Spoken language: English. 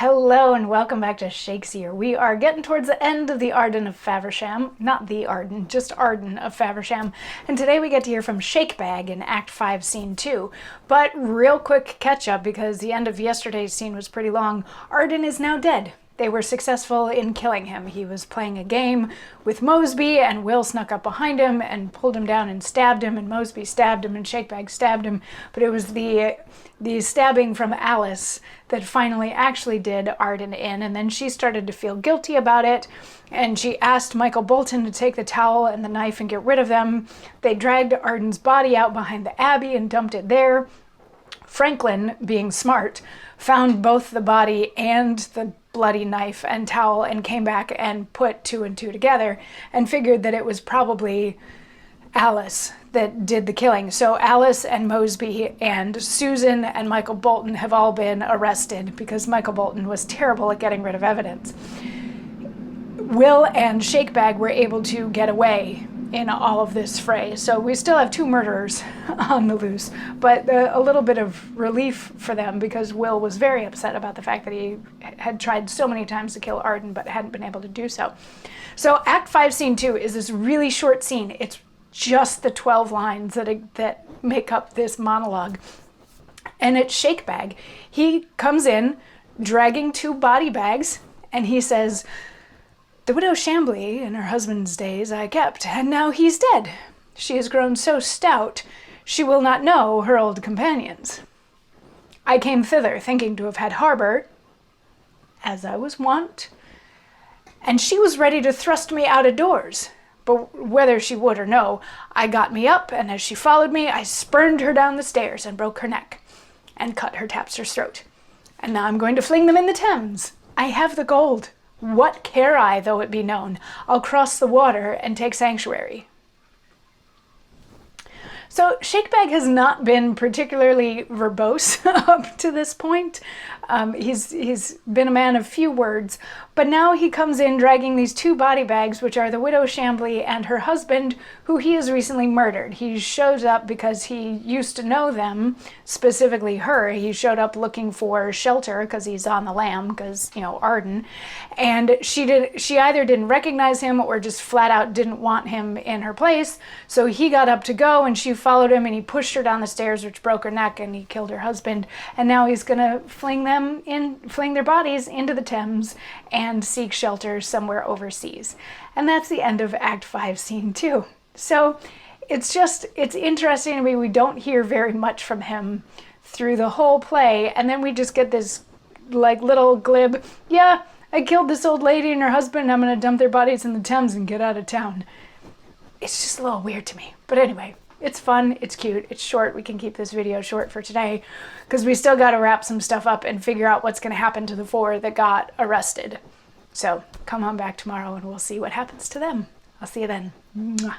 Hello and welcome back to Shakesyear. We are getting towards the end of the Arden of Faversham. Not the Arden, just Arden of Faversham. And today we get to hear from Shakebag in Act 5, Scene 2. But real quick catch up, because the end of yesterday's scene was pretty long. Arden is now dead. They were successful in killing him. He was playing a game with Mosby, and Will snuck up behind him and pulled him down and stabbed him, and Mosby stabbed him, and Shakebag stabbed him. But it was the stabbing from Alice that finally actually did Arden in, and then she started to feel guilty about it, and she asked Michael Bolton to take the towel and the knife and get rid of them. They dragged Arden's body out behind the Abbey and dumped it there. Franklin, being smart, found both the body and the bloody knife and towel and came back and put two and two together and figured that it was probably Alice that did the killing. So Alice and Mosby and Susan and Michael Bolton have all been arrested because Michael Bolton was terrible at getting rid of evidence. Will and Shakebag were able to get away in all of this fray. So we still have two murderers on the loose, but a little bit of relief for them because Will was very upset about the fact that he had tried so many times to kill Arden but hadn't been able to do so. So Act 5, Scene 2 is this really short scene. It's just the 12 lines that make up this monologue. And it's Shakebag. He comes in dragging two body bags and he says, "The widow Chambly in her husband's days I kept, and now he's dead. She has grown so stout, she will not know her old companions. I came thither thinking to have had harbour, as I was wont, and she was ready to thrust me out of doors. But whether she would or no, I got me up, and as she followed me, I spurned her down the stairs and broke her neck, and cut her tapster's throat. And now I'm going to fling them in the Thames. I have the gold. What care I, though it be known? I'll cross the water and take sanctuary." So Shakebag has not been particularly verbose up to this point. He's been a man of few words, but now he comes in dragging these two body bags, which are the widow Chambly and her husband, who he has recently murdered. He shows up because he used to know them, specifically her. He showed up looking for shelter because he's on the lam, because, you know, Arden. And she either didn't recognize him or just flat out didn't want him in her place. So he got up to go and she followed him and he pushed her down the stairs, which broke her neck, and he killed her husband. And now he's gonna fling their bodies into the Thames and seek shelter somewhere overseas. And that's the end of Act 5, Scene 2. So it's interesting to me. We don't hear very much from him through the whole play, and then we just get this like little glib, "Yeah, I killed this old lady and her husband, I'm gonna dump their bodies in the Thames and get out of town." It's just a little weird to me. But anyway, it's fun, it's cute, it's short. We can keep this video short for today because we still got to wrap some stuff up and figure out what's going to happen to the four that got arrested. So come on back tomorrow and we'll see what happens to them. I'll see you then. Mwah.